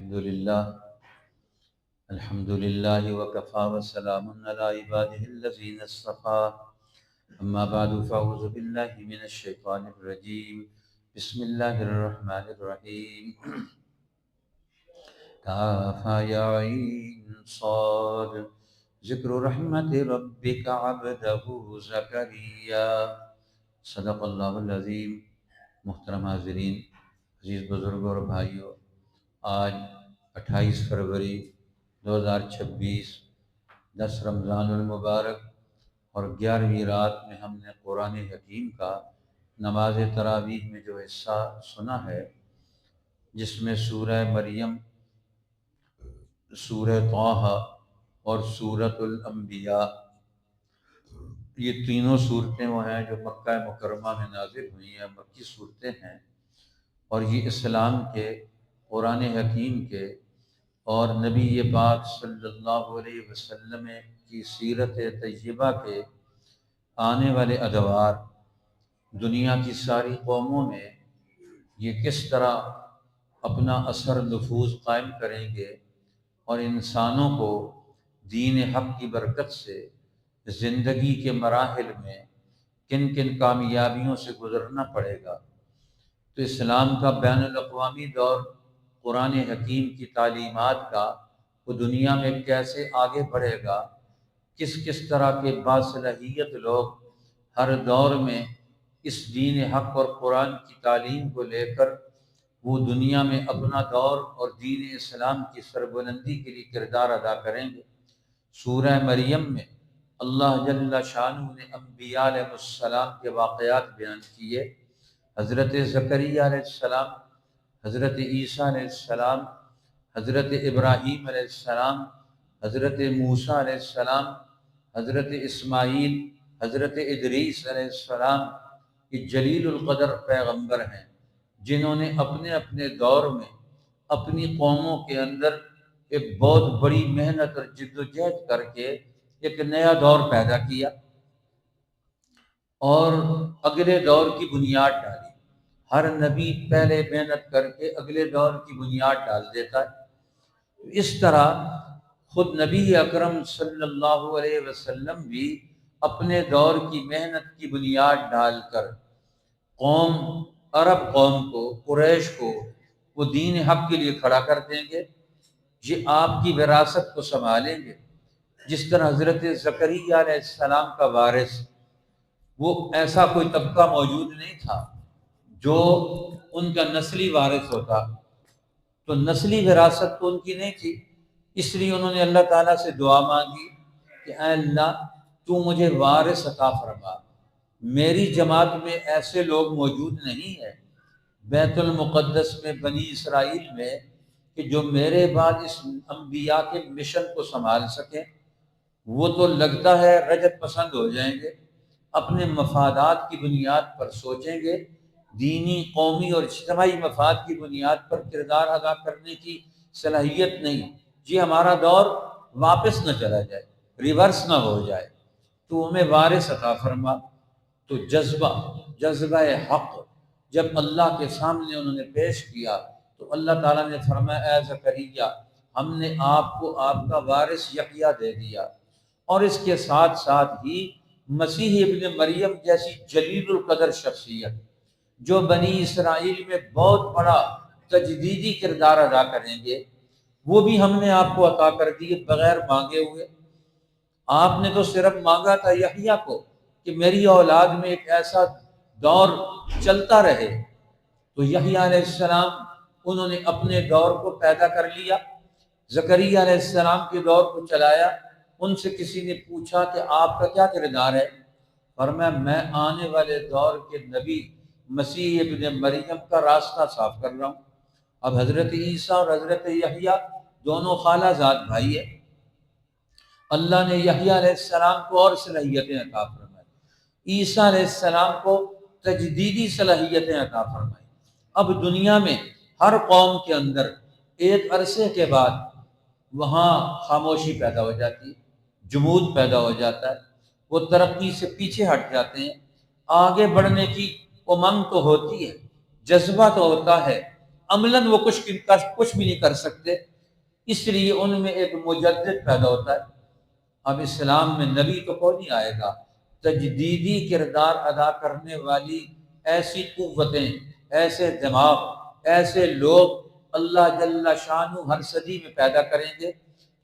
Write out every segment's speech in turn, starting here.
الحمد لله وكفى وسلام على عباده الذين اصطفى أما بعد فأعوذ بالله من الشيطان الرجيم بسم الله الرحمن الرحيم كافها يا عين صاد ذكر رحمة ربك عبده زكريا صدق اللہ العظیم۔ محترم حاضرین، عزیز بزرگوں اور بھائیوں، آج 28 فروری 2026 10 رمضان المبارک اور 11ویں رات میں ہم نے قرآن حکیم کا نماز تراویح میں جو حصہ سنا ہے، جس میں سورہ مریم، سورہ طٰہٰ اور سورۃ الانبیاء، یہ تینوں صورتیں وہ ہیں جو مکہ مکرمہ میں نازل ہوئی ہیں، مکی صورتیں ہیں، اور یہ اسلام کے، قرآن حکیم کے اور نبی پاک صلی اللہ علیہ وسلم کی سیرت طیبہ کے آنے والے ادوار، دنیا کی ساری قوموں میں یہ کس طرح اپنا اثر نفوذ قائم کریں گے اور انسانوں کو دین حق کی برکت سے زندگی کے مراحل میں کن کن کامیابیوں سے گزرنا پڑے گا۔ تو اسلام کا بین الاقوامی دور قرآن حکیم کی تعلیمات کا وہ دنیا میں کیسے آگے بڑھے گا، کس کس طرح کے باصلاحیت لوگ ہر دور میں اس دین حق اور قرآن کی تعلیم کو لے کر وہ دنیا میں اپنا دور اور دین اسلام کی سربلندی کے لیے کردار ادا کریں گے۔ سورہ مریم میں اللہ جل شانہ نے انبیاء علیہ السلام کے واقعات بیان کیے۔ حضرت زکریا علیہ السلام، حضرت عیسیٰ علیہ السلام، حضرت ابراہیم علیہ السلام، حضرت موسیٰ علیہ السلام، حضرت اسماعیل، حضرت ادریس علیہ السلام، یہ جلیل القدر پیغمبر ہیں جنہوں نے اپنے اپنے دور میں اپنی قوموں کے اندر ایک بہت بڑی محنت اور جد و جہد کر کے ایک نیا دور پیدا کیا اور اگلے دور کی بنیاد ڈالی۔ ہر نبی پہلے محنت کر کے اگلے دور کی بنیاد ڈال دیتا ہے۔ اس طرح خود نبی اکرم صلی اللہ علیہ وسلم بھی اپنے دور کی محنت کی بنیاد ڈال کر قوم، عرب قوم کو، قریش کو وہ دین حق کے لیے کھڑا کر دیں گے، یہ آپ کی وراثت کو سنبھالیں گے۔ جس طرح حضرت زکریا علیہ السلام کا وارث، وہ ایسا کوئی طبقہ موجود نہیں تھا جو ان کا نسلی وارث ہوتا، تو نسلی وراثت تو ان کی نہیں تھی، اس لیے انہوں نے اللہ تعالیٰ سے دعا مانگی کہ اے اللہ تو مجھے وارث عطا فرما۔ میری جماعت میں ایسے لوگ موجود نہیں ہیں بیت المقدس میں، بنی اسرائیل میں، کہ جو میرے بعد اس انبیاء کے مشن کو سنبھال سکیں۔ وہ تو لگتا ہے رجعت پسند ہو جائیں گے، اپنے مفادات کی بنیاد پر سوچیں گے، دینی، قومی اور اجتماعی مفاد کی بنیاد پر کردار ادا کرنے کی صلاحیت نہیں۔ جی ہمارا دور واپس نہ چلا جائے، ریورس نہ ہو جائے، تو ہمیں وارث عطا فرما۔ تو جذبہ حق جب اللہ کے سامنے انہوں نے پیش کیا تو اللہ تعالیٰ نے فرمایا اے زکریا، ہم نے آپ کو آپ کا وارث یحییٰ دے دیا، اور اس کے ساتھ ساتھ ہی مسیح ابن مریم جیسی جلیل القدر شخصیت جو بنی اسرائیل میں بہت بڑا تجدیدی کردار ادا کریں گے، وہ بھی ہم نے آپ کو عطا کر دیے بغیر مانگے ہوئے۔ آپ نے تو صرف مانگا تھا یحییٰ کو کہ میری اولاد میں ایک ایسا دور چلتا رہے، تو یحییٰ علیہ السلام انہوں نے اپنے دور کو پیدا کر لیا، زکریا علیہ السلام کے دور کو چلایا۔ ان سے کسی نے پوچھا کہ آپ کا کیا کردار ہے؟ فرمایا میں آنے والے دور کے نبی مسیح ابن مریم کا راستہ صاف کر رہا ہوں۔ اب حضرت عیسیٰ اور حضرت یحییٰ دونوں خالہ زاد بھائی ہیں۔ اللہ نے یحییٰ علیہ السلام کو اور صلاحیتیں عطا فرمائی، عیسیٰ علیہ السلام کو تجدیدی صلاحیتیں عطا فرمائی۔ اب دنیا میں ہر قوم کے اندر ایک عرصے کے بعد وہاں خاموشی پیدا ہو جاتی ہے، جمود پیدا ہو جاتا ہے، وہ ترقی سے پیچھے ہٹ جاتے ہیں۔ آگے بڑھنے کی امنگ تو ہوتی ہے، جذبہ تو ہوتا ہے، عملاً وہ کچھ بھی نہیں کر سکتے، اس لیے ان میں ایک مجدد پیدا ہوتا ہے۔ اب اسلام میں نبی تو کوئی نہیں آئے گا، تجدیدی کردار ادا کرنے والی ایسی قوتیں، ایسے دماغ، ایسے لوگ اللہ جل شانہ ہر صدی میں پیدا کریں گے۔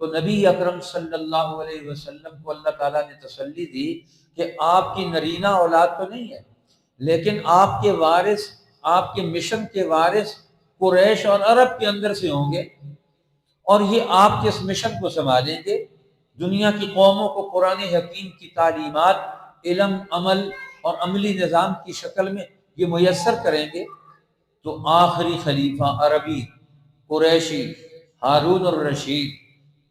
تو نبی اکرم صلی اللہ علیہ وسلم کو اللہ تعالیٰ نے تسلی دی کہ آپ کی نرینہ اولاد تو نہیں ہے، لیکن آپ کے وارث، آپ کے مشن کے وارث قریش اور عرب کے اندر سے ہوں گے، اور یہ آپ کے اس مشن کو سنبھالیں گے، دنیا کی قوموں کو قرآن حکیم کی تعلیمات علم، عمل اور عملی نظام کی شکل میں یہ میسر کریں گے۔ تو آخری خلیفہ عربی قریشی ہارون الرشید،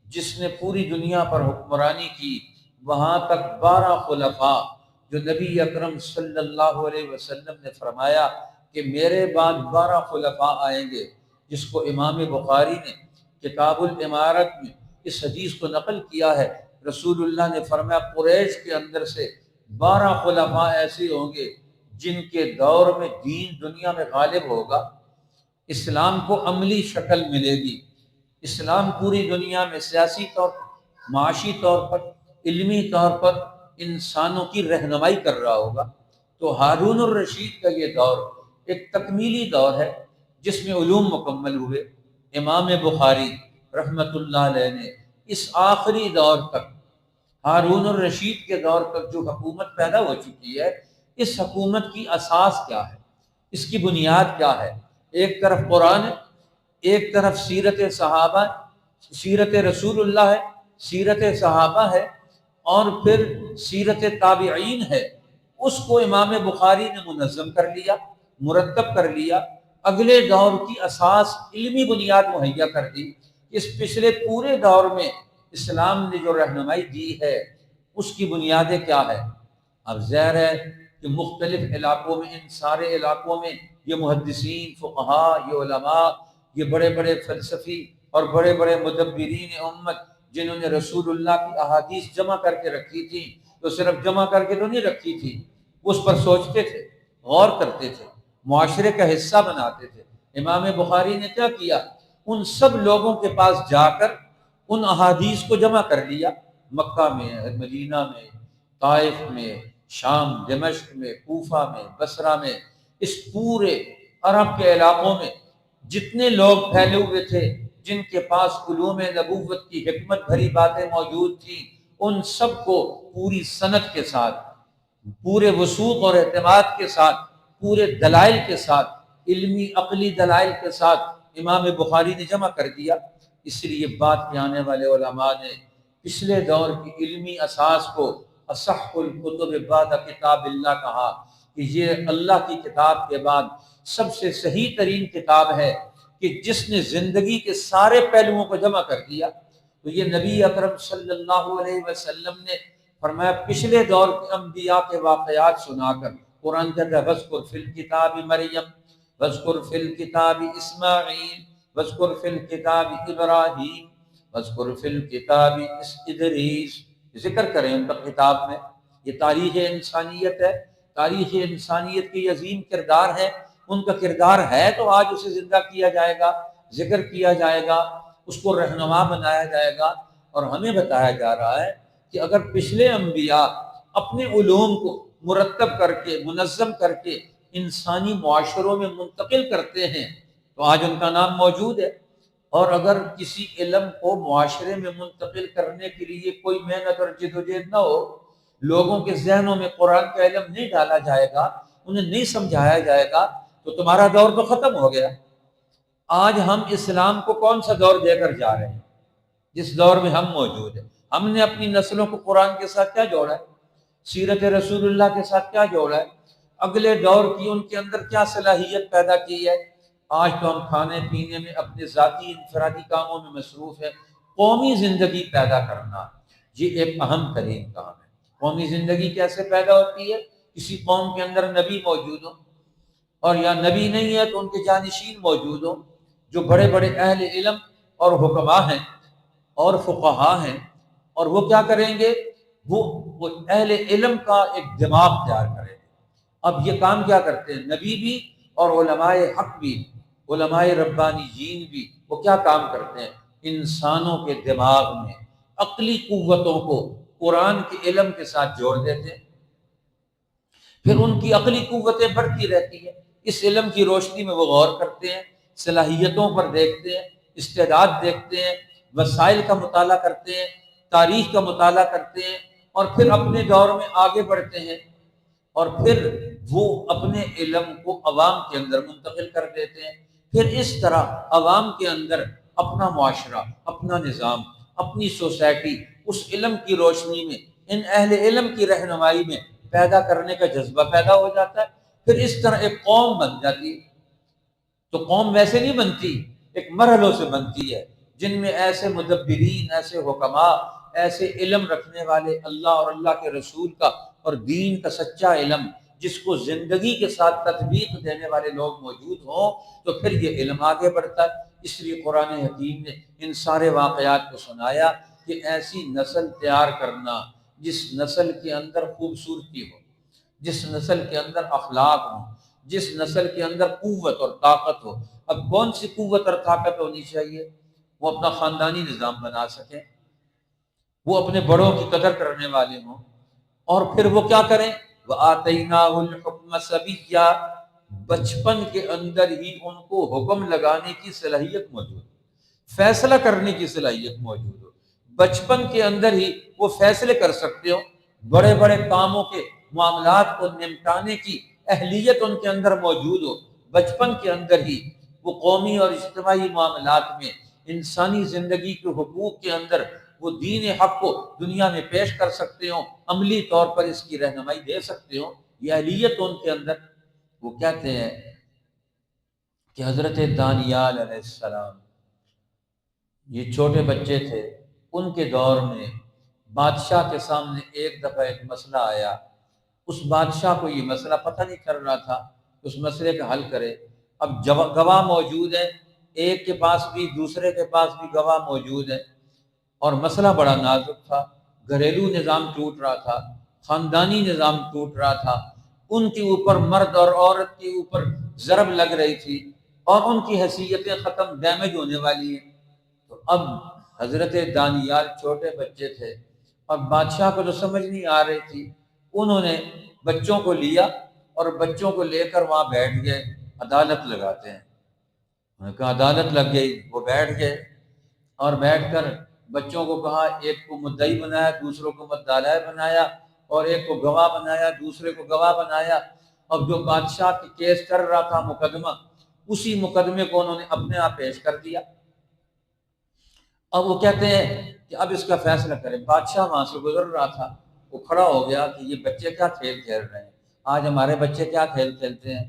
جس نے پوری دنیا پر حکمرانی کی، وہاں تک 12 خلفاء جو نبی اکرم صلی اللہ علیہ وسلم نے فرمایا کہ میرے بعد 12 خلفاء آئیں گے، جس کو امام بخاری نے کتاب الامارت میں اس حدیث کو نقل کیا ہے۔ رسول اللہ نے فرمایا قریش کے اندر سے 12 خلفاء ایسے ہوں گے جن کے دور میں دین دنیا میں غالب ہوگا، اسلام کو عملی شکل ملے گی، اسلام پوری دنیا میں سیاسی طور پر، معاشی طور پر، علمی طور پر انسانوں کی رہنمائی کر رہا ہوگا۔ تو ہارون الرشید کا یہ دور ایک تکمیلی دور ہے جس میں علوم مکمل ہوئے۔ امام بخاری رحمۃ اللہ علیہ نے اس آخری دور تک، ہارون الرشید کے دور تک جو حکومت پیدا ہو چکی ہے، اس حکومت کی اساس کیا ہے، اس کی بنیاد کیا ہے؟ ایک طرف قرآن ہے، ایک طرف سیرت صحابہ، سیرت رسول اللہ ہے، سیرت صحابہ ہے، اور پھر سیرت تابعین ہے۔ اس کو امام بخاری نے منظم کر لیا، مرتب کر لیا، اگلے دور کی اساس علمی بنیاد مہیا کر دی۔ اس پچھلے پورے دور میں اسلام نے جو رہنمائی دی ہے اس کی بنیادیں کیا ہے؟ اب ظاہر ہے کہ مختلف علاقوں میں، ان سارے علاقوں میں یہ محدثین، فقہاء، یہ علماء، یہ بڑے بڑے فلسفی اور بڑے بڑے مدبرین امت جنہوں نے رسول اللہ کی احادیث جمع کر کے رکھی تھی، تو صرف جمع کر کے تو نہیں رکھی تھی، اس پر سوچتے تھے، غور کرتے تھے، معاشرے کا حصہ بناتے تھے۔ امام بخاری نے کیا کیا؟ ان سب لوگوں کے پاس جا کر ان احادیث کو جمع کر لیا، مکہ میں، مدینہ میں، طائف میں، شام، دمشق میں، کوفہ میں، بصرہ میں، اس پورے عرب کے علاقوں میں جتنے لوگ پھیلے ہوئے تھے جن کے پاس علوم نبوت کی حکمت بھری باتیں موجود تھیں، ان سب کو پوری سند کے ساتھ، پورے وثوق اور اعتماد کے ساتھ، پورے دلائل کے ساتھ، علمی عقلی دلائل کے ساتھ امام بخاری نے جمع کر دیا۔ اس لیے بعد کے آنے والے علماء نے پچھلے دور کی علمی اساس کو اصح الکتب بعد کتاب اللہ کہا، کہ یہ اللہ کی کتاب کے بعد سب سے صحیح ترین کتاب ہے، کہ جس نے زندگی کے سارے پہلوؤں کو جمع کر دیا۔ تو یہ نبی اکرم صلی اللہ علیہ وسلم نے فرمایا پچھلے دور کے انبیاء کے واقعات سنا کر، قرآن کہتا ہے وَاذْكُرْ فِي الْكِتَابِ مَرْيَمَ وَاذْكُرْ فِي الْكِتَابِ إِسْمَاعِيلَ وَاذْكُرْ فِي الْكِتَابِ إِبْرَاهِيمَ وَاذْكُرْ فِي الْكِتَابِ إِدْرِيسَ، ذکر کریں ان کا کتاب میں۔ یہ تاریخ انسانیت ہے، تاریخ انسانیت کی عظیم کردار ہے، ان کا کردار ہے تو آج اسے زندہ کیا جائے گا، ذکر کیا جائے گا، اس کو رہنما بنایا جائے گا۔ اور ہمیں بتایا جا رہا ہے کہ اگر پچھلے انبیاء اپنے علوم کو مرتب کر کے، منظم کر کے انسانی معاشروں میں منتقل کرتے ہیں تو آج ان کا نام موجود ہے۔ اور اگر کسی علم کو معاشرے میں منتقل کرنے کے لیے کوئی محنت اور جدوجہد نہ ہو، لوگوں کے ذہنوں میں قرآن کا علم نہیں ڈالا جائے گا، انہیں نہیں سمجھایا جائے گا، تو تمہارا دور تو ختم ہو گیا۔ آج ہم اسلام کو کون سا دور دے کر جا رہے ہیں؟ جس دور میں ہم موجود ہیں، ہم نے اپنی نسلوں کو قرآن کے ساتھ کیا جوڑا ہے؟ سیرت رسول اللہ کے ساتھ کیا جوڑا ہے؟ اگلے دور کی ان کے اندر کیا صلاحیت پیدا کی ہے؟ آج تو ہم کھانے پینے میں اپنے ذاتی انفرادی کاموں میں مصروف ہیں۔ قومی زندگی پیدا کرنا یہ ایک اہم ترین کام ہے۔ قومی زندگی کیسے پیدا ہوتی ہے؟ کسی قوم کے اندر نبی موجود ہو، اور یا نبی نہیں ہے تو ان کے جانشین موجود ہوں، جو بڑے بڑے اہل علم اور حکماء ہیں اور فقہاء ہیں، اور وہ کیا کریں گے؟ وہ اہل علم کا ایک دماغ تیار کریں گے۔ اب یہ کام کیا کرتے ہیں نبی بھی اور علماء حق بھی؟ علماء ربانیین بھی وہ کیا کام کرتے ہیں؟ انسانوں کے دماغ میں عقلی قوتوں کو قرآن کے علم کے ساتھ جوڑ دیتے ہیں، پھر ان کی عقلی قوتیں بڑھتی رہتی ہیں، اس علم کی روشنی میں وہ غور کرتے ہیں، صلاحیتوں پر دیکھتے ہیں، استعداد دیکھتے ہیں، وسائل کا مطالعہ کرتے ہیں، تاریخ کا مطالعہ کرتے ہیں، اور پھر اپنے دور میں آگے بڑھتے ہیں، اور پھر وہ اپنے علم کو عوام کے اندر منتقل کر دیتے ہیں۔ پھر اس طرح عوام کے اندر اپنا معاشرہ، اپنا نظام، اپنی سوسائٹی اس علم کی روشنی میں، ان اہل علم کی رہنمائی میں پیدا کرنے کا جذبہ پیدا ہو جاتا ہے۔ پھر اس طرح ایک قوم بن جاتی ہے۔ تو قوم ویسے نہیں بنتی، ایک مرحلوں سے بنتی ہے، جن میں ایسے مدبرین، ایسے حکماء، ایسے علم رکھنے والے، اللہ اور اللہ کے رسول کا اور دین کا سچا علم جس کو زندگی کے ساتھ تطبیق دینے والے لوگ موجود ہوں، تو پھر یہ علم آگے بڑھتا ہے۔ اس لیے قرآن حکیم نے ان سارے واقعات کو سنایا کہ ایسی نسل تیار کرنا جس نسل کے اندر خوبصورتی ہو، جس نسل کے اندر اخلاق ہو، جس نسل کے اندر قوت اور طاقت ہو۔ اب کون سی قوت اور طاقت ہونی چاہیے؟ وہ اپنا خاندانی نظام بنا سکیں، وہ اپنے بڑوں کی قدر کرنے والے ہوں، اور پھر وہ کیا کریں؟ وَآتَيْنَاهُ الْحُكْمَ صَبِيًّا، بچپن کے اندر ہی ان کو حکم لگانے کی صلاحیت موجود ہو، فیصلہ کرنے کی صلاحیت موجود ہو، بچپن کے اندر ہی وہ فیصلے کر سکتے ہو، بڑے بڑے کاموں کے معاملات کو نمٹانے کی اہلیت ان کے اندر موجود ہو، بچپن کے اندر ہی وہ قومی اور اجتماعی معاملات میں، انسانی زندگی کے حقوق کے اندر وہ دین حق کو دنیا میں پیش کر سکتے ہوں، عملی طور پر اس کی رہنمائی دے سکتے ہوں، یہ اہلیت ان کے اندر۔ وہ کہتے ہیں کہ حضرت دانیال علیہ السلام یہ چھوٹے بچے تھے، ان کے دور میں بادشاہ کے سامنے ایک دفعہ ایک مسئلہ آیا، اس بادشاہ کو یہ مسئلہ پتہ نہیں چل رہا تھا، اس مسئلے کا حل کرے۔ اب گواہ موجود ہے، ایک کے پاس بھی دوسرے کے پاس بھی گواہ موجود ہے، اور مسئلہ بڑا نازک تھا، گھریلو نظام ٹوٹ رہا تھا، خاندانی نظام ٹوٹ رہا تھا، ان کے اوپر مرد اور عورت کے اوپر ضرب لگ رہی تھی، اور ان کی حیثیتیں ختم، ڈیمیج ہونے والی ہیں۔ تو اب حضرت دانیال چھوٹے بچے تھے، اور بادشاہ کو تو سمجھ نہیں آ رہی تھی، انہوں نے بچوں کو لیا اور بچوں کو لے کر وہاں بیٹھ گئے، عدالت لگاتے ہیں، انہوں نے کہا عدالت لگ گئی، وہ بیٹھ گئے، اور بیٹھ کر بچوں کو کہا، ایک کو مدعی بنایا، دوسروں کو مدعی بنایا، اور ایک کو گواہ بنایا، دوسرے کو گواہ بنایا۔ اب جو بادشاہ کی کیس کر رہا تھا مقدمہ، اسی مقدمے کو انہوں نے اپنے آپ پیش کر دیا۔ اب وہ کہتے ہیں کہ اب اس کا فیصلہ کریں۔ بادشاہ وہاں سے گزر رہا تھا، وہ کھڑا ہو گیا کہ یہ بچے کیا کھیل کھیل رہے ہیں، آج ہمارے بچے کیا کھیل کھیلتے ہیں،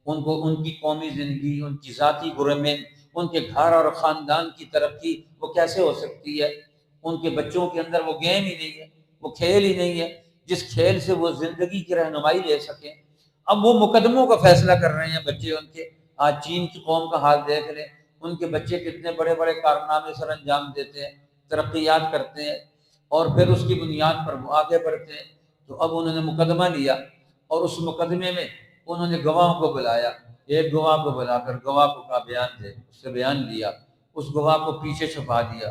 ان کو ان کی قومی زندگی، ان کی ذاتی گرمیں، ان کے گھر اور خاندان کی ترقی وہ کیسے ہو سکتی ہے؟ ان کے بچوں کے اندر وہ گیم ہی نہیں ہے، وہ کھیل ہی نہیں ہے جس کھیل سے وہ زندگی کی رہنمائی لے سکیں۔ اب وہ مقدموں کا فیصلہ کر رہے ہیں بچے ان کے۔ آج چین کی قوم کا حال دیکھ لیں، ان کے بچے کتنے بڑے بڑے کارنامے سر انجام دیتے ہیں، ترقیات کرتے ہیں، اور پھر اس کی بنیاد پر وہ آگے بڑھتے ہیں۔ تو اب انہوں نے مقدمہ لیا، اور اس مقدمے میں انہوں نے گواہوں کو بلایا، ایک گواہ کو بلا کر گواہ کو کہا بیان دے، اس سے بیان لیا، اس گواہ کو پیچھے چھپا دیا،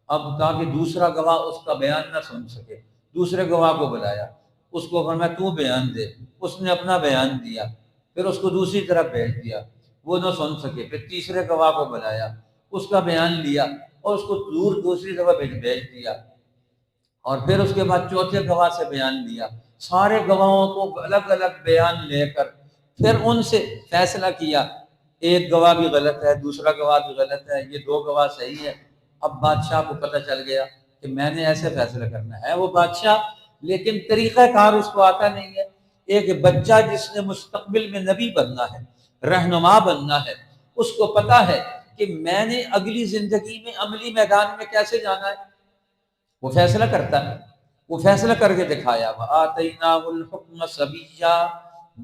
اب تاکہ دوسرا گواہ اس کا بیان نہ سن سکے۔ دوسرے گواہ کو بلایا، اس کو فرمایا تو بیان دے، اس نے اپنا بیان دیا، پھر اس کو دوسری طرف بھیج دیا، وہ نہ سن سکے۔ پھر تیسرے گواہ کو بلایا، اس کا بیان لیا، اور اس کو دور دوسری جگہ بھیج دیا، اور پھر اس کے بعد چوتھے گواہ سے بیان لیا۔ سارے گواہوں کو الگ الگ بیان لے کر پھر ان سے فیصلہ کیا، ایک گواہ بھی غلط ہے، دوسرا گواہ بھی غلط ہے، یہ دو گواہ صحیح ہے۔ اب بادشاہ کو پتہ چل گیا کہ میں نے ایسے فیصلہ کرنا ہے، وہ بادشاہ، لیکن طریقہ کار اس کو آتا نہیں ہے۔ ایک بچہ جس نے مستقبل میں نبی بننا ہے، رہنما بننا ہے، اس کو پتہ ہے کہ میں نے اگلی زندگی میں عملی میدان میں کیسے جانا ہے، وہ فیصلہ کرتا ہے، وہ فیصلہ کر کے دکھایا۔ وَآتَيْنَاهُ الْحُكْمَ صَبِيًّا،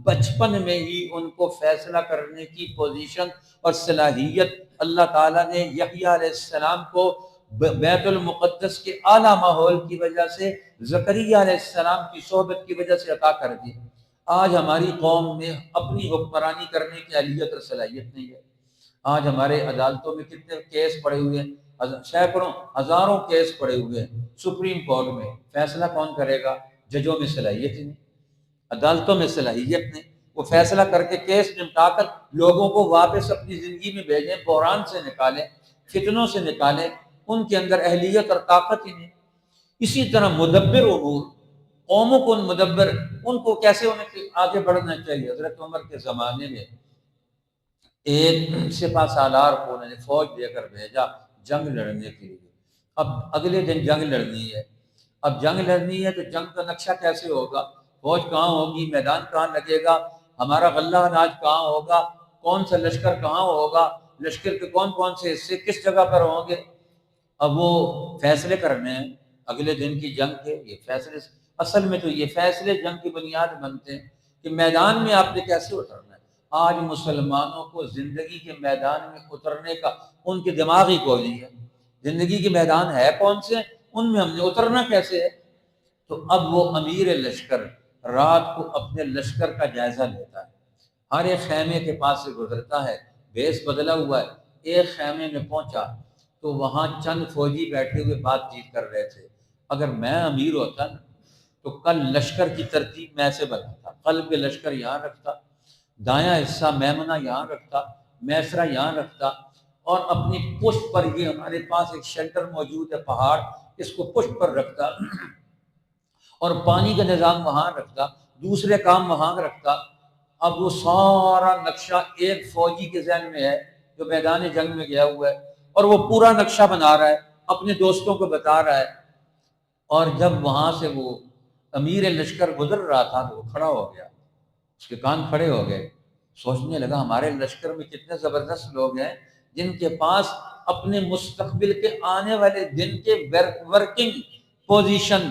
بچپن میں ہی ان کو فیصلہ کرنے کی پوزیشن اور صلاحیت اللہ تعالیٰ نے یحییٰ علیہ السلام کو بیت المقدس کے اعلیٰ ماحول کی وجہ سے، زکریا علیہ السلام کی صحبت کی وجہ سے عطا کر دی۔ آج ہماری قوم میں اپنی حکمرانی کرنے کی اہلیت اور صلاحیت نہیں ہے، آج ہمارے عدالتوں میں کتنے کیس پڑے ہوئے ہیں، سینکڑوں ہزاروں کیس پڑے ہوئے ہیں سپریم کورٹ میں، فیصلہ کون کرے گا؟ ججوں میں صلاحیت ہی نہیں، عدالتوں میں صلاحیت نہیں، وہ فیصلہ کر کے کیس نمٹا کر لوگوں کو واپس اپنی زندگی میں بھیجیں، بحران سے نکالیں، فتنوں سے نکالیں، ان کے اندر اہلیت اور طاقت ہی نہیں۔ اسی طرح مدبر امور، قوموں کو مدبر، ان کو کیسے انہیں آگے بڑھنا چاہیے۔ حضرت عمر کے زمانے میں ایک سپہ سالار کو انہوں نے فوج دے کر بھیجا جنگ لڑنے کے لیے۔ اب اگلے دن جنگ لڑنی ہے، اب جنگ لڑنی ہے تو جنگ کا نقشہ کیسے ہوگا؟ فوج کہاں ہوگی، میدان کہاں لگے گا، ہمارا غلہ اناج کہاں ہوگا، کون سا لشکر کہاں ہوگا، لشکر کے کون کون سے حصے کس جگہ پر ہوں گے۔ اب وہ فیصلے کرنے ہیں اگلے دن کی جنگ کے، یہ فیصلے اصل میں تو یہ فیصلے جنگ کی بنیاد بنتے ہیں کہ میدان میں آپ نے کیسے اترنا ہے۔ آج مسلمانوں کو زندگی کے میدان میں اترنے کا ان کے دماغ ہی کوئی نہیں ہے، زندگی کے میدان ہے کون سے، ان میں ہم نے اترنا کیسے ہے۔ تو اب وہ امیر لشکر رات کو اپنے لشکر کا جائزہ لیتا ہے، ہر ایک خیمے کے پاس سے گزرتا ہے، بیس بدلا ہوا ہے، ایک خیمے میں پہنچا تو وہاں چند فوجی بیٹھے ہوئے بات چیت کر رہے تھے۔ اگر میں امیر ہوتا نا تو کل لشکر کی ترتیب میں ایسے بناتا، قلب کے لشکر یہاں رکھتا، دایاں حصہ میمنہ یہاں رکھتا، میسرہ یہاں رکھتا، اور اپنی پشت پر، یہ ہمارے پاس ایک شیلٹر موجود ہے پہاڑ، اس کو پشت پر رکھتا اور پانی کا نظام وہاں رکھتا، دوسرے کام وہاں رکھتا۔ اب وہ سارا نقشہ ایک فوجی کے ذہن میں ہے جو میدان جنگ میں گیا ہوا ہے، اور وہ پورا نقشہ بنا رہا ہے، اپنے دوستوں کو بتا رہا ہے۔ اور جب وہاں سے وہ امیر لشکر گزر رہا تھا تو وہ کھڑا ہو گیا، اس کے کان کھڑے ہو گئے، سوچنے لگا ہمارے لشکر میں کتنے زبردست لوگ ہیں جن کے پاس اپنے مستقبل کے آنے والے دن کے ورکنگ پوزیشن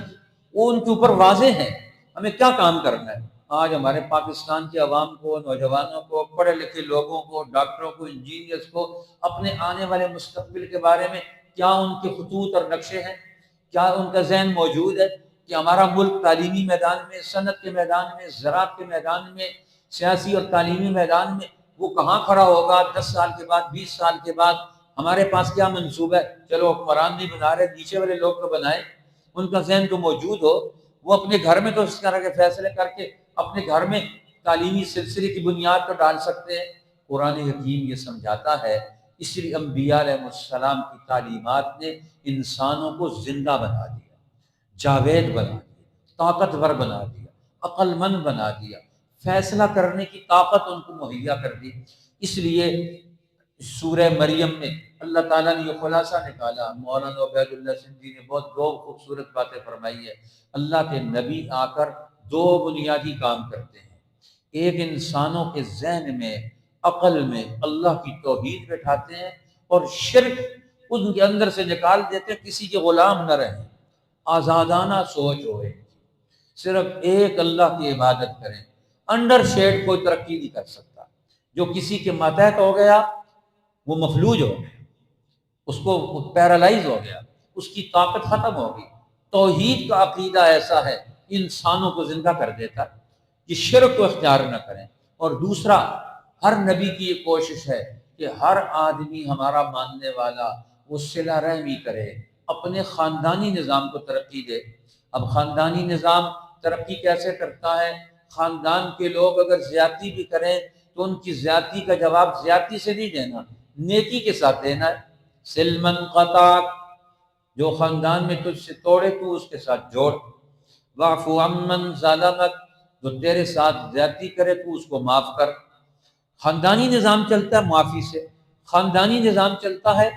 وہ ان کے اوپر واضح ہیں، ہمیں کیا کام کرنا ہے۔ آج ہمارے پاکستان کے عوام کو، نوجوانوں کو، پڑھے لکھے لوگوں کو، ڈاکٹروں کو، انجینئرز کو اپنے آنے والے مستقبل کے بارے میں کیا ان کے خطوط اور نقشے ہیں، کیا ان کا ذہن موجود ہے کہ ہمارا ملک تعلیمی میدان میں، صنعت کے میدان میں، زراعت کے میدان میں، سیاسی اور تعلیمی میدان میں وہ کہاں کھڑا ہوگا 10 سال کے بعد، 20 سال کے بعد۔ ہمارے پاس کیا منصوبہ ہے؟ چلو حکمران نہیں بنا رہے، نیچے والے لوگ تو بنائیں، ان کا ذہن تو موجود ہو، وہ اپنے گھر میں تو اس طرح کے فیصلے کر کے اپنے گھر میں تعلیمی سلسلے کی بنیاد تو ڈال سکتے ہیں۔ قرآن حکیم یہ سمجھاتا ہے، اس لیے انبیاء علیہ السلام کی تعلیمات نے انسانوں کو زندہ بنا دیا، جاوید بنا دیا، طاقتور بنا دیا، عقل مند بنا دیا، فیصلہ کرنے کی طاقت ان کو مہیا کر دی۔ اس لیے سورہ مریم میں اللہ تعالیٰ نے یہ خلاصہ نکالا، مولانا عبید اللہ سندھی نے بہت دو خوبصورت باتیں فرمائی ہے۔ اللہ کے نبی آ کر دو بنیادی کام کرتے ہیں، ایک انسانوں کے ذہن میں، عقل میں اللہ کی توحید بٹھاتے ہیں، اور شرک ان کے اندر سے نکال دیتے ہیں، کسی کے غلام نہ رہیں، آزادانہ سوچ ہوئے، صرف ایک اللہ کی عبادت کریں، انڈر شیڈ کوئی ترقی نہیں کر سکتا۔ جو کسی کے ماتحت ہو گیا وہ مفلوج ہو گیا، اس کو پیرالائز ہو گیا، اس کی طاقت ختم ہو گئی۔ توحید کا عقیدہ ایسا ہے انسانوں کو زندہ کر دیتا ہے کہ شرک کو اختیار نہ کریں۔ اور دوسرا، ہر نبی کی یہ کوشش ہے کہ ہر آدمی ہمارا ماننے والا وہ صلہ رحمی کرے، اپنے خاندانی نظام کو ترقی دے۔ اب خاندانی نظام ترقی کیسے کرتا ہے؟ خاندان کے لوگ اگر زیادتی بھی کریں تو ان کی زیادتی کا جواب زیادتی سے نہیں دینا، نیکی کے ساتھ دینا ہے۔ سلمن قطعک، جو خاندان میں تجھ سے توڑے تو اس کے ساتھ جوڑ، واعف عمن ظلمک، جو تیرے ساتھ زیادتی کرے تو اس کو معاف کر۔ خاندانی نظام چلتا ہے معافی سے، خاندانی نظام چلتا ہے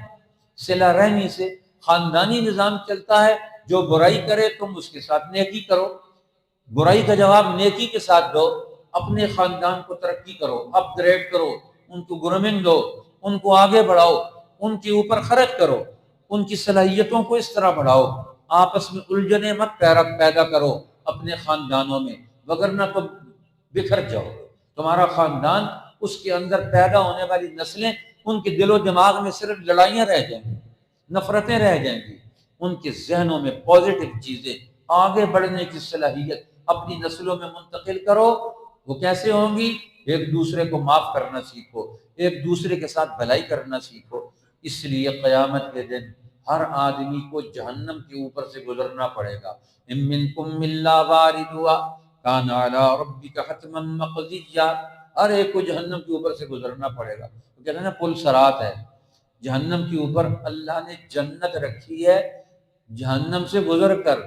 صلہ رحمی سے، خاندانی نظام چلتا ہے جو برائی کرے تم اس کے ساتھ نیکی کرو، برائی کا جواب نیکی کے ساتھ دو، اپنے خاندان کو ترقی کرو، اپ گریڈ کرو، ان کو گرومنگ دو، ان کو آگے بڑھاؤ، ان کے اوپر خرچ کرو، ان کی صلاحیتوں کو اس طرح بڑھاؤ، آپس میں الجھنیں مت پیدا کرو اپنے خاندانوں میں، وگرنہ تم بکھر جاؤ۔ تمہارا خاندان، اس کے اندر پیدا ہونے والی نسلیں، ان کے دل و دماغ میں صرف لڑائیاں رہ جائیں گی، نفرتیں رہ جائیں گی۔ ان کے ذہنوں میں پازیٹو چیزیں، آگے بڑھنے کی صلاحیت اپنی نسلوں میں منتقل کرو۔ وہ کیسے ہوں گی؟ ایک دوسرے کو معاف کرنا سیکھو، ایک دوسرے کے ساتھ بھلائی کرنا سیکھو۔ اس لیے قیامت کے دن ہر آدمی کو جہنم کے اوپر سے گزرنا پڑے گا۔ ان منکم الا واردها کان علی ربک حتما مقضیا، ہر ایک کو جہنم کے اوپر سے گزرنا پڑے گا۔ تو کہتے ہیں نا پل صراط ہے، جہنم کے اوپر اللہ نے جنت رکھی ہے، جہنم سے گزر کر،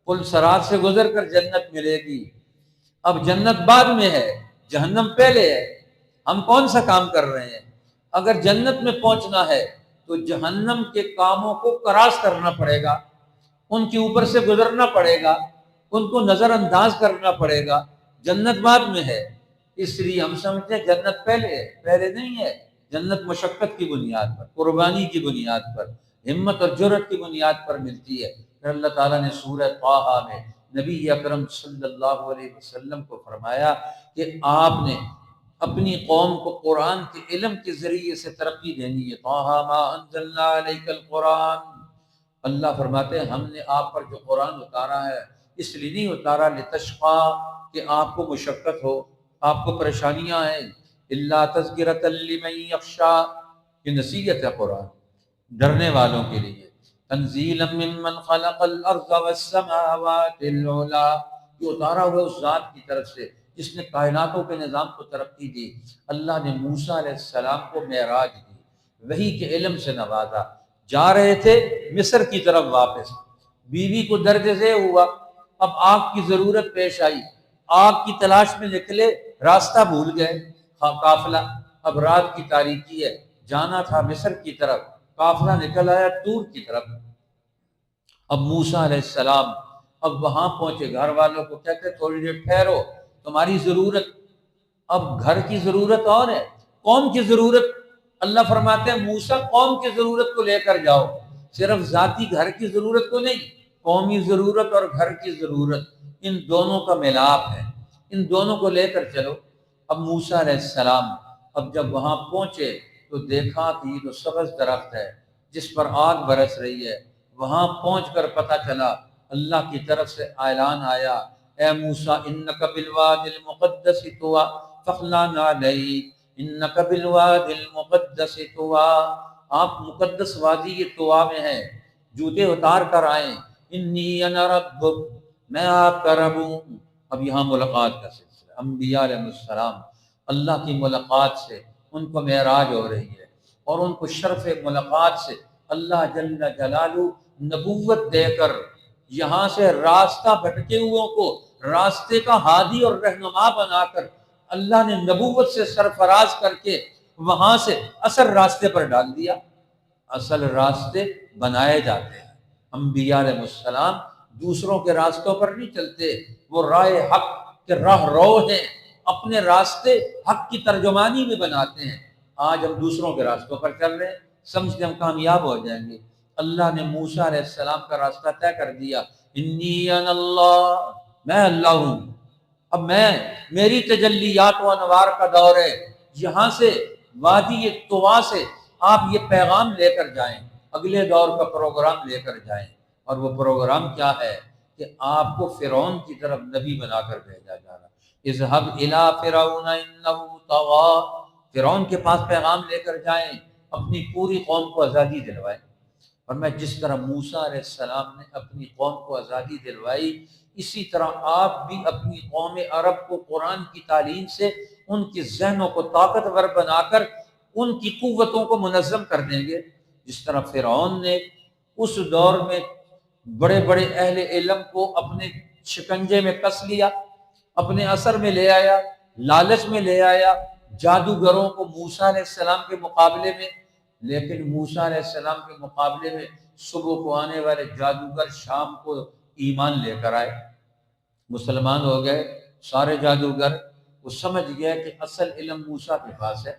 پل صراط سے گزر کر جنت ملے گی۔ اب جنت بعد میں ہے، جہنم پہلے ہے۔ ہم کون سا کام کر رہے ہیں؟ اگر جنت میں پہنچنا ہے تو جہنم کے کاموں کو کراس کرنا پڑے گا، ان کے اوپر سے گزرنا پڑے گا، ان کو نظر انداز کرنا پڑے گا۔ جنت بعد میں ہے، اس لیے ہم سمجھتے ہیں جنت پہلے ہے، پہلے نہیں ہے۔ جنت مشقت کی بنیاد پر، قربانی کی بنیاد پر، ہمت اور جرأت کی بنیاد پر ملتی ہے۔ پھر اللہ تعالیٰ نے سورہ طٰہٰ میں نبی اکرم صلی اللہ علیہ وسلم کو فرمایا کہ آپ نے اپنی قوم کو قرآن کے علم کے ذریعے سے ترقی دینی ہے۔ طٰہٰ ما انزلنا علیک القرآن، اللہ فرماتے ہیں ہم نے آپ پر جو قرآن اتارا ہے اس لیے نہیں اتارا لتشقا، کہ آپ کو مشقت ہو، آپ کو پریشانیاں ہیں، الا تذکرۃ لمن یخشی، یہ نصیحت ہے قرآن ڈرنے والوں کے لیے۔ تنزیلا ممن خلق الارض والسماوات العلی، یہ اتارا ہوا اس ذات کی طرف سے جس نے کائناتوں کے نظام کو ترقی دی۔ اللہ نے موسیٰ علیہ السلام کو معراج دی، وحی کے علم سے نوازا۔ جا رہے تھے مصر کی طرف واپس، بیوی کو درد ذیل ہوا، اب آگ کی ضرورت پیش آئی، آگ کی تلاش میں نکلے، راستہ بھول گئے قافلہ، اب رات کی تاریکی ہے، جانا تھا مصر کی طرف، قافلہ نکل آیا طور کی طرف۔ اب موسیٰ علیہ السلام اب وہاں پہنچے، گھر والوں کو کہتے تھوڑی دیر ٹھہرو، تمہاری ضرورت، اب گھر کی ضرورت اور ہے، قوم کی ضرورت۔ اللہ فرماتے ہیں موسیٰ قوم کی ضرورت کو لے کر جاؤ، صرف ذاتی گھر کی ضرورت کو نہیں، قومی ضرورت اور گھر کی ضرورت، ان دونوں کا ملاپ ہے، ان دونوں کو لے کر چلو۔ اب موسیٰ علیہ السلام اب جب وہاں پہنچے تو دیکھا کہ یہ تو سبز درخت ہے جس پر آگ برس رہی ہے۔ وہاں پہنچ کر پتہ چلا، اللہ کی طرف سے اعلان آیا، اے موسیٰ انک بالوادی المقدس طویٰ فاخلع نعلیک، انک بالوادی المقدس طویٰ، آپ مقدس وادی یہ طویٰ میں ہیں، جوتے اتار کر آئیں، انی انا ربک، میں آپ کا رب ہوں۔ اب یہاں ملاقات کا سلسلہ، انبیاء علیہ السلام اللہ کی ملاقات سے ان کو معراج ہو رہی ہے، اور ان کو شرف ملاقات سے اللہ جل جلالہ نبوت دے کر یہاں سے راستہ بھٹکے ہوئوں کو راستے کا ہادی اور رہنما بنا کر اللہ نے نبوت سے سرفراز کر کے وہاں سے اصل راستے پر ڈال دیا۔ اصل راستے بنائے جاتے ہیں، انبیاء علیہ السلام دوسروں کے راستوں پر نہیں چلتے، وہ راہ حق کے راہ رو ہیں، اپنے راستے حق کی ترجمانی میں بناتے ہیں۔ آج ہم دوسروں کے راستوں پر چل رہے ہیں، سمجھتے ہم کامیاب ہو جائیں گے۔ اللہ نے موسیٰ علیہ السلام کا راستہ طے کر دیا، انی انا اللہ، میں اللہ ہوں۔ اب میری تجلیات و انوار کا دور ہے، یہاں سے وادی طویٰ سے آپ یہ پیغام لے کر جائیں، اگلے دور کا پروگرام لے کر جائیں۔ اور وہ پروگرام کیا ہے کہ آپ کو فرعون کی طرف نبی بنا کر بھیجا جا رہا، اذهب الى فرعون انه طغى، فرعون کے پاس پیغام لے کر جائیں، اپنی پوری قوم کو آزادی دلوائیں۔ اور میں جس طرح موسیٰ علیہ السلام نے اپنی قوم کو آزادی دلوائی، اسی طرح آپ بھی اپنی قوم عرب کو قرآن کی تعلیم سے ان کے ذہنوں کو طاقتور بنا کر ان کی قوتوں کو منظم کر دیں گے۔ جس طرح فرعون نے اس دور میں بڑے بڑے اہل علم کو اپنے شکنجے میں کس لیا، اپنے اثر میں لے آیا، لالچ میں لے آیا، جادوگروں کو موسیٰ علیہ السلام کے مقابلے میں، لیکن موسیٰ علیہ السلام کے مقابلے میں صبح کو آنے والے جادوگر شام کو ایمان لے کر آئے، مسلمان ہو گئے سارے جادوگر۔ وہ سمجھ گیا کہ اصل علم موسیٰ کے پاس ہے،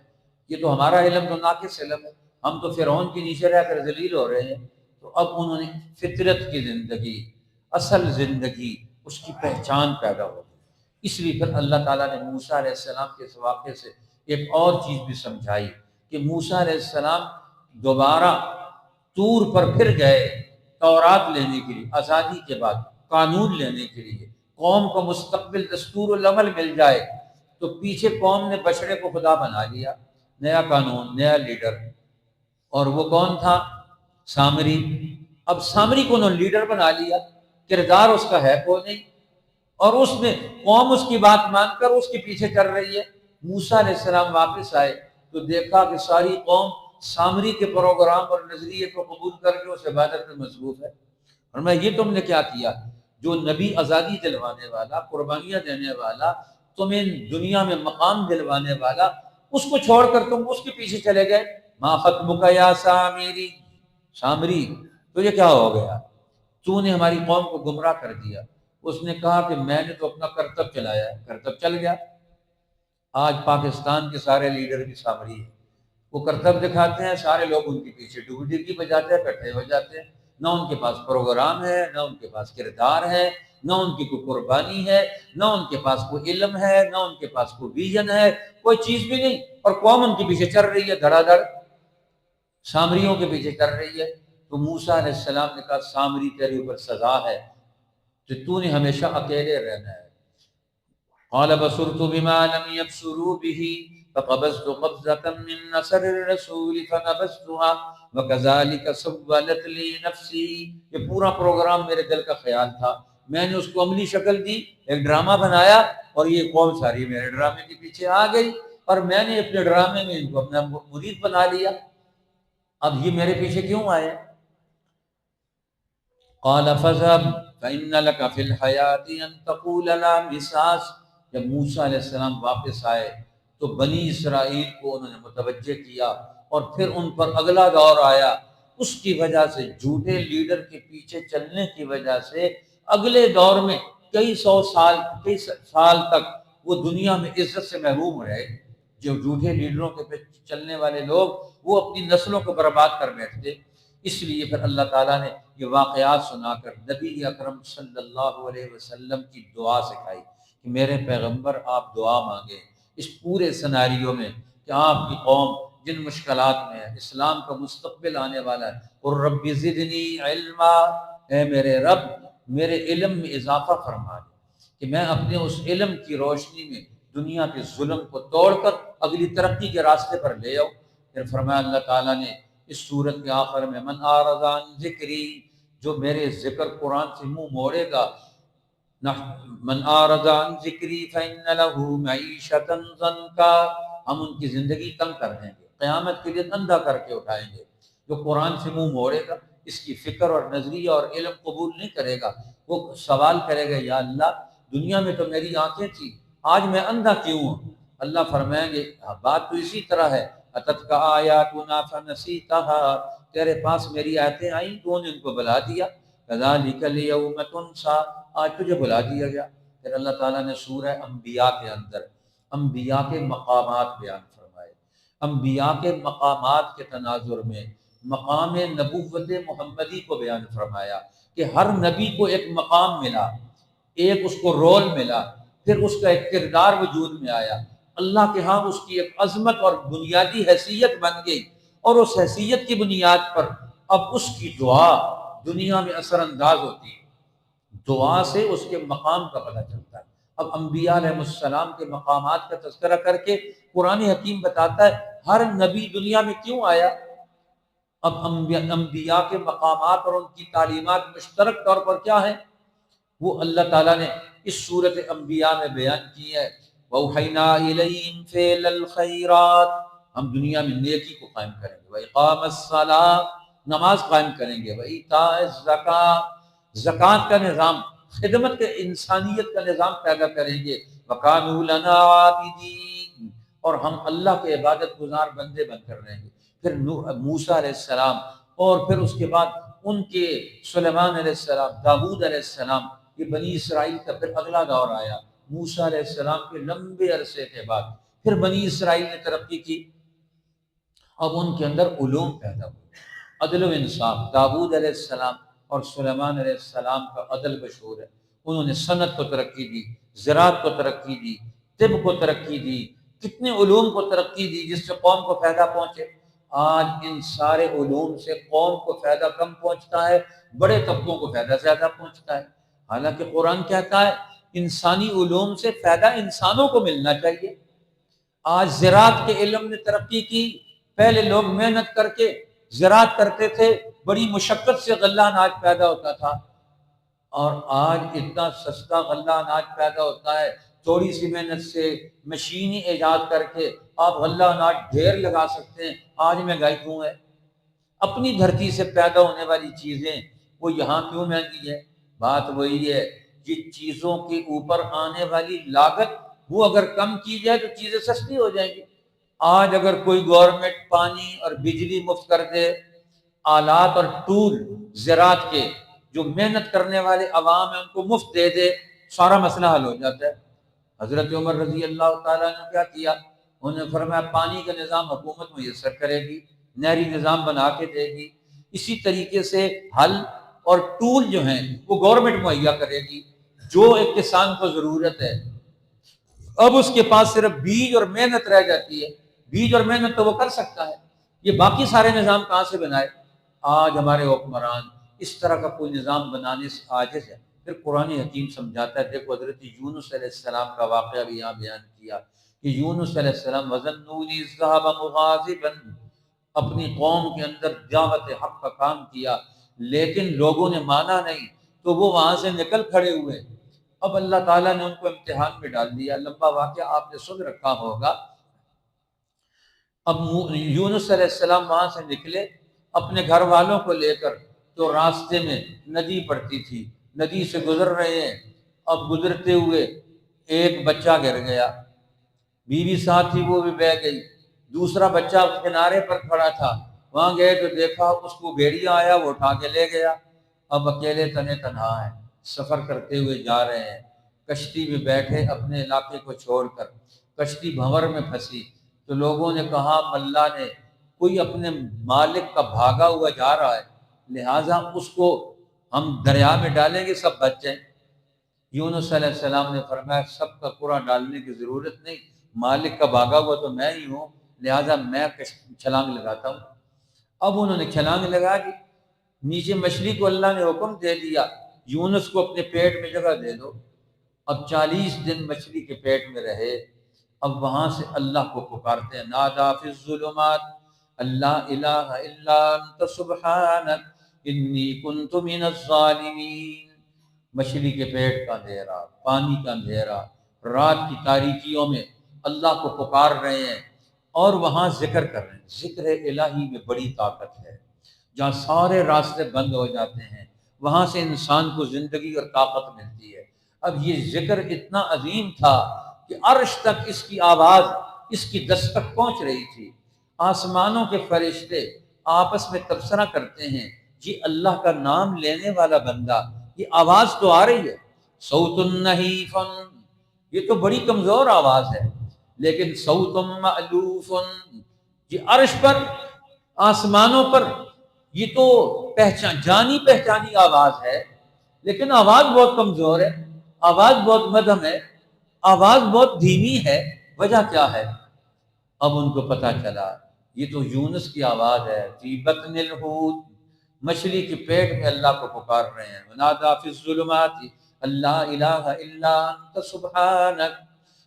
یہ تو ہمارا علم تو ناقص علم ہے، ہم تو فرعون کے نیچے رہ کر ذلیل ہو رہے ہیں۔ تو اب انہوں نے فطرت کی زندگی، اصل زندگی، اس کی پہچان پیدا ہو گئی۔ اس لیے پھر اللہ تعالیٰ نے موسیٰ علیہ السلام کے اس واقعے سے ایک اور چیز بھی سمجھائی کہ موسیٰ علیہ السلام دوبارہ طور پر پھر گئے تورات لینے کے لیے، آزادی کے بعد قانون لینے کے لیے، قوم کو مستقبل دستور العمل مل جائے۔ تو پیچھے قوم نے بچڑے کو خدا بنا لیا، نیا قانون، نیا لیڈر، اور وہ کون تھا؟ سامری۔ اب سامری کو انہوں نے لیڈر بنا لیا، کردار اس کا ہے کوئی نہیں، اور اس میں قوم اس کی بات مان کر اس کے پیچھے چل رہی ہے۔ موسیٰ علیہ السلام واپس آئے تو دیکھا کہ ساری قوم سامری کے پروگرام اور نظریے کو قبول کر کے اس عبادت میں مصروف ہے۔ اور میں یہ تم نے کیا کیا؟ جو نبی آزادی دلوانے والا، قربانیاں دینے والا، تمہیں دنیا میں مقام دلوانے والا، اس کو چھوڑ کر تم اس کے پیچھے چلے گئے۔ ما خطبک یا سامری، سامری تو یہ کیا ہو گیا؟ تو نے ہماری قوم کو گمراہ کر دیا۔ اس نے کہا کہ میں نے تو اپنا کرتب چلایا ہے، کرتب چل گیا۔ آج پاکستان کے سارے لیڈر بھی سامری ہیں، وہ کرتب دکھاتے ہیں، سارے لوگ ان کے پیچھے ڈگڈگی بجاتے ہیں، کٹھے ہو جاتے ہیں۔ نہ ان کے پاس پروگرام ہے، نہ ان کے پاس کردار ہے، نہ ان کی کوئی قربانی ہے، نہ ان کے پاس کوئی علم ہے، نہ ان کے پاس کوئی ویژن ہے، کوئی چیز بھی نہیں، اور قوم ان کے پیچھے چل رہی ہے دھڑا دھڑ، سامریوں کے پیچھے چل رہی ہے۔ تو موسیٰ علیہ السلام نے کہا سامری تیرے اوپر سزا ہے کہ تو نے ہمیشہ اکیلے رہنا ہے۔ قال بصرت بما لم يبصروا به فقبضت قبضة من نصر الرسول فنبذتها وكذلك سولت لي نفسي۔ یہ پورا پروگرام میرے دل کا خیال تھا، میں نے اس کو عملی شکل دی، ایک ڈرامہ بنایا، اور یہ قوم ساری میرے ڈرامے کے پیچھے آ گئی، اور میں نے اپنے ڈرامے میں ان کو اپنا مرید بنا لیا۔ اب یہ میرے پیچھے کیوں آئے؟ قال فذهب فإن لك في الحياة أن تقول لا مساس۔ جب موسیٰ علیہ السلام واپس آئے تو بنی اسرائیل کو انہوں نے متوجہ کیا، اور پھر ان پر اگلا دور آیا۔ اس کی وجہ سے، جھوٹے لیڈر کے پیچھے چلنے کی وجہ سے، اگلے دور میں کئی سال تک وہ دنیا میں عزت سے محروم رہے۔ جو جھوٹے لیڈروں کے پیچھے چلنے والے لوگ، وہ اپنی نسلوں کو برباد کر بیٹھتے۔ اس لیے پھر اللہ تعالیٰ نے یہ واقعات سنا کر نبی اکرم صلی اللہ علیہ وسلم کی دعا سکھائی کہ میرے پیغمبر آپ دعا مانگیں اس پورے سناریو میں کہ آپ کی قوم جن مشکلات میں ہے، اسلام کا مستقبل آنے والا ہے، اور رب زدنی علما، اے میرے رب میرے علم میں اضافہ فرما دے کہ میں اپنے اس علم کی روشنی میں دنیا کے ظلم کو توڑ کر اگلی ترقی کے راستے پر لے آؤں۔ پھر فرمایا اللہ تعالیٰ نے اس صورت کے آخر میں من اعرض عن ذکری، جو میرے ذکر قرآن سے منہ موڑے گا، من اعرض عن ذکری فإن له معیشۃ ضنکا، ہم ان کی زندگی تنگ کر دیں گے، قیامت کے دن اندھا کر کے اٹھائیں گے۔ جو قرآن سے منہ موڑے گا، اس کی فکر اور نظریہ اور علم قبول نہیں کرے گا، وہ سوال کرے گا یا اللہ دنیا میں تو میری آنکھیں تھی، آج میں اندھا کیوں ہوں؟ اللہ فرمائیں گے بات تو اسی طرح ہے، اتتک آیاتنا فنسیتها، تیرے پاس میری آیتیں آئیں تو نے ان کو بلا دیا، کذالک الیوم تنسیٰ، آج تجھے بلا دیا گیا۔ پھر اللہ تعالیٰ نے سورہ انبیاء کے اندر انبیاء کے مقامات بیان فرمائے۔ انبیاء کے مقامات کے تناظر میں مقام نبوت محمدی کو بیان فرمایا کہ ہر نبی کو ایک مقام ملا، ایک اس کو رول ملا، پھر اس کا ایک کردار وجود میں آیا، اللہ کے ہاں اس کی ایک عظمت اور بنیادی حیثیت بن گئی، اور اس حیثیت کی بنیاد پر اب اس کی دعا دنیا میں اثر انداز ہوتی ہے، دعا سے اس کے مقام کا پتہ چلتا ہے۔ اب انبیاء علیہ السلام کے مقامات کا تذکرہ کر کے قرآن حکیم بتاتا ہے ہر نبی دنیا میں کیوں آیا۔ اب انبیاء کے مقامات اور ان کی تعلیمات مشترک طور پر کیا ہیں، وہ اللہ تعالیٰ نے اس صورت انبیاء میں بیان کی ہے۔ وَأَوْحَيْنَا إِلَيْهِمْ فِعْلَ الْخَيْرَاتِ، ہم دنیا میں نیکی کو قائم کریں گے، وَإِقَامَ الصَّلَاةِ، نماز قائم کریں گے، وَإِيتَاءِ الزَّكَاةِ، زکوٰۃ کا نظام، خدمت کے انسانیت کا نظام پیدا کریں گے، وَكَانُوا لَنَا عَابِدِينَ، اور ہم اللہ کے عبادت گزار بندے بن کر رہیں گے۔ پھر موسیٰ علیہ السلام، اور پھر اس کے بعد ان کے سلیمان علیہ السلام، داؤد علیہ السلام، یہ بنی اسرائیل کا پھر اگلا دور آیا۔ موسیٰ علیہ السلام کے لمبے عرصے کے بعد پھر بنی اسرائیل نے ترقی کی، اب ان کے اندر علوم پیدا ہوئے، عدل و انصاف۔ داؤد علیہ السلام اور سلیمان علیہ السلام کا عدل مشہور ہے، انہوں نے صنعت کو ترقی دی، زراعت کو ترقی دی، طب کو ترقی دی، کتنے علوم کو ترقی دی جس سے قوم کو فائدہ پہنچے۔ آج ان سارے علوم سے قوم کو فائدہ کم پہنچتا ہے، بڑے طبقوں کو فائدہ زیادہ پہنچتا ہے۔ حالانکہ قرآن کہتا ہے انسانی علوم سے فائدہ انسانوں کو ملنا چاہیے۔ آج زراعت کے علم نے ترقی کی، پہلے لوگ محنت کر کے زراعت کرتے تھے، بڑی مشقت سے غلہ اناج پیدا ہوتا تھا، اور آج اتنا سستا غلہ اناج پیدا ہوتا ہے، تھوڑی سی محنت سے مشینی ایجاد کر کے آپ غلہ اناج ڈھیر لگا سکتے ہیں۔ آج مہنگائی کیوں ہے؟ اپنی دھرتی سے پیدا ہونے والی چیزیں وہ یہاں کیوں مہنگی ہے؟ بات وہی ہے، جن چیزوں کے اوپر آنے والی لاگت وہ اگر کم کی جائے تو چیزیں سستی ہو جائیں گی۔ آج اگر کوئی گورنمنٹ پانی اور بجلی مفت کر دے، آلات اور ٹول زراعت کے جو محنت کرنے والے عوام ہیں ان کو مفت دے دے، سارا مسئلہ حل ہو جاتا ہے۔ حضرت عمر رضی اللہ تعالیٰ نے کیا کیا؟ انہوں نے فرمایا پانی کا نظام حکومت میسر کرے گی، نہری نظام بنا کے دے گی، اسی طریقے سے حل اور ٹول جو ہیں وہ گورنمنٹ مہیا کرے گی، جو ایک کسان کو ضرورت ہے۔ اب اس کے پاس صرف بیج اور محنت رہ جاتی ہے، بیج اور محنت تو وہ کر سکتا ہے، یہ باقی سارے نظام کہاں سے بنائے؟ آج ہمارے حکمران اس طرح کا کوئی نظام بنانے سے عاجز ہے۔ پھر قرآن حکیم سمجھاتا ہے، دیکھو حضرت یونس علیہ السلام کا واقعہ بھی یہاں بیان کیا کہ یونس علیہ السلام وَظَنُّونِ إِذْ ذَهَبَ مُغَاضِبًا، اپنی قوم کے اندر دعوت حق کا کام کیا، لیکن لوگوں نے مانا نہیں تو وہ وہاں سے نکل کھڑے ہوئے۔ اب اللہ تعالیٰ نے ان کو امتحان میں ڈال دیا، لمبا واقعہ آپ نے سن رکھا ہوگا۔ اب یونس علیہ السلام وہاں سے نکلے اپنے گھر والوں کو لے کر، تو راستے میں ندی پڑتی تھی، ندی سے گزر رہے ہیں۔ اب گزرتے ہوئے ایک بچہ گر گیا، بیوی ساتھ تھی وہ بھی بہہ گئی، دوسرا بچہ کنارے پر کھڑا تھا، وہاں گئے تو دیکھا اس کو بھیڑیا آیا، وہ اٹھا کے لے گیا۔ اب اکیلے تنے تنہا ہیں، سفر کرتے ہوئے جا رہے ہیں، کشتی میں بیٹھے اپنے علاقے کو چھوڑ کر، کشتی بھنور میں پھنسی تو لوگوں نے کہا ملا نے کوئی اپنے مالک کا بھاگا ہوا جا رہا ہے، لہٰذا اس کو ہم دریا میں ڈالیں گے سب بچ جائیں۔ یونس علیہ السلام نے فرمایا سب کا قرآن ڈالنے کی ضرورت نہیں، مالک کا بھاگا ہوا تو میں ہی ہوں، لہٰذا میں چھلانگ لگاتا ہوں۔ اب انہوں نے چھلانگ لگا دی، نیچے مچھلی کو اللہ نے حکم دے دیا یونس کو اپنے پیٹ میں جگہ دے دو۔ اب 40 دن مچھلی کے پیٹ میں رہے، اب وہاں سے اللہ کو پکارتے ہیں، نادا فی الظلمات اللہ الہ الا انت سبحانک انی کنت من الظالمین۔ مچھلی کے پیٹ کا اندھیرا، پانی کا اندھیرا، رات کی تاریکیوں میں اللہ کو پکار رہے ہیں اور وہاں ذکر کر رہے ہیں۔ ذکر الہی میں بڑی طاقت ہے، جہاں سارے راستے بند ہو جاتے ہیں وہاں سے انسان کو زندگی اور طاقت ملتی ہے۔ اب یہ ذکر اتنا عظیم تھا کہ عرش تک اس کی آواز، اس کی دستک پہنچ رہی تھی۔ آسمانوں کے فرشتے آپس میں تبصرہ کرتے ہیں، جی اللہ کا نام لینے والا بندہ، یہ آواز تو آ رہی ہے، صوت نحیف، یہ تو بڑی کمزور آواز ہے، لیکن صوت مألوف، یہ عرش پر، آسمانوں پر یہ تو جانی پہچانی آواز ہے، لیکن آواز بہت کمزور ہے، آواز بہت مدھم ہے، آواز بہت دھیمی ہے، وجہ کیا ہے؟ اب ان کو پتہ چلا یہ تو یونس کی آواز ہے، فی بطن الحوت، مچھلی کے پیٹ میں اللہ کو پکار رہے ہیں، ونادى فی الظلمات اللہ الہ الا انت سبحانک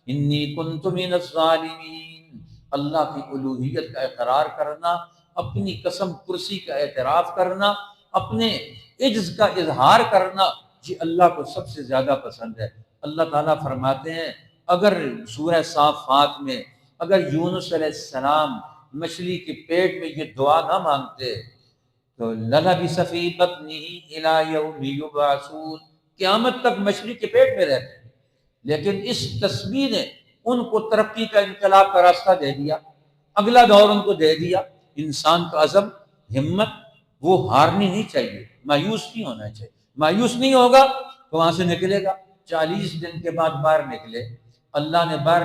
انی کنت من الظالمین۔ اللہ کی الوہیت کا اقرار کرنا، اپنی قسم پرسی کا اعتراف کرنا، اپنے عجز کا اظہار کرنا، یہ اللہ کو سب سے زیادہ پسند ہے۔ اللہ تعالیٰ فرماتے ہیں اگر سورہ صافات میں اگر یونس علیہ السلام مچھلی کے پیٹ میں یہ دعا نہ مانگتے تو لَلَبِثَ فِی بَطْنِهِ إِلَىٰ یَوْمِ یُبْعَثُونَ، قیامت تک مچھلی کے پیٹ میں رہتے، لیکن اس تسبیح نے ان کو ترقی کا، انقلاب کا راستہ دے دیا، اگلا دور ان کو دے دیا۔ انسان کا عزم، ہمت، وہ ہارنی نہیں چاہیے، مایوس نہیں ہونا چاہیے، مایوس نہیں ہوگا تو وہاں سے نکلے گا۔ 40 دن کے بعد باہر نکلے، اللہ نے باہر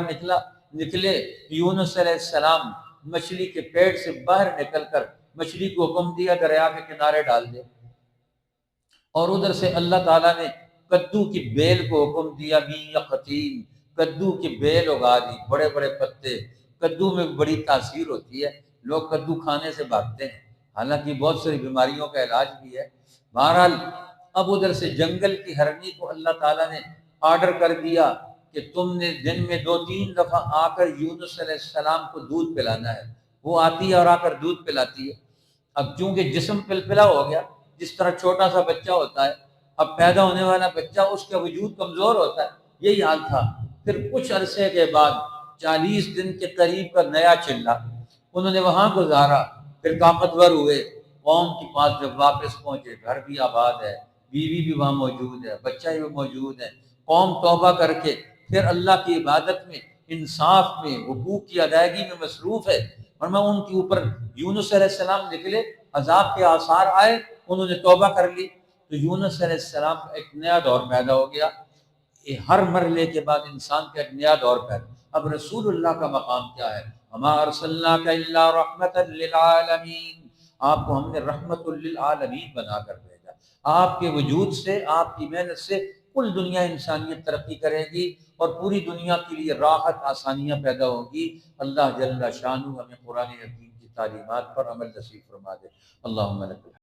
نکلے یونس علیہ السلام مچھلی کے پیٹ سے باہر نکل کر مچھلی کو حکم دیا دریا کے کنارے ڈال دے، اور ادھر سے اللہ تعالیٰ نے کدو کی بیل کو حکم دیا، یقطین، کدو کی بیل اگا دی، بڑے بڑے پتے، کدو میں بڑی تاثیر ہوتی ہے، لوگ کدو کھانے سے بھاگتے ہیں، حالانکہ بہت ساری بیماریوں کا علاج بھی ہے۔ بہرحال اب ادھر سے جنگل کی ہرنی کو اللہ تعالیٰ نے آرڈر کر دیا کہ تم نے دن میں 2-3 دفعہ آ کر یونس علیہ السلام کو دودھ پلانا ہے، وہ آتی ہے اور آ کر دودھ پلاتی ہے۔ اب چونکہ جسم پلپلا ہو گیا، جس طرح چھوٹا سا بچہ ہوتا ہے، اب پیدا ہونے والا بچہ اس کا وجود کمزور ہوتا ہے، یہی حال تھا۔ پھر کچھ عرصے کے بعد 40 دن کے قریب کا نیا چلہ انہوں نے وہاں گزارا، پھر طاقتور ہوئے، قوم کے پاس جب واپس پہنچے، گھر بھی آباد ہے، بیوی بھی وہاں موجود ہے، بچہ بھی موجود ہے، قوم توبہ کر کے پھر اللہ کی عبادت میں، انصاف میں، حقوق کی ادائیگی میں مصروف ہے، ورنہ ان کے اوپر یونس علیہ السلام نکلے، عذاب کے آثار آئے، انہوں نے توبہ کر لی، تو یونس علیہ السلام کا ایک نیا دور پیدا ہو گیا۔ ہر مرحلے کے بعد انسان کا ایک نیا دور پیدا۔ اب رسول اللہ کا مقام کیا ہے؟ وما ارسلناک الا رحمتا للعالمین، آپ کو ہم نے رحمت للعالمین بنا کر بھیجا۔ آپ کے وجود سے، آپ کی محنت سے کل دنیا انسانیت ترقی کرے گی اور پوری دنیا کے لیے راحت آسانیاں پیدا ہوگی۔ اللہ جل شانہ ہمیں قرآن حکیم کی تعلیمات پر عمل نصیب فرما دے۔ اللہم لک الحمد۔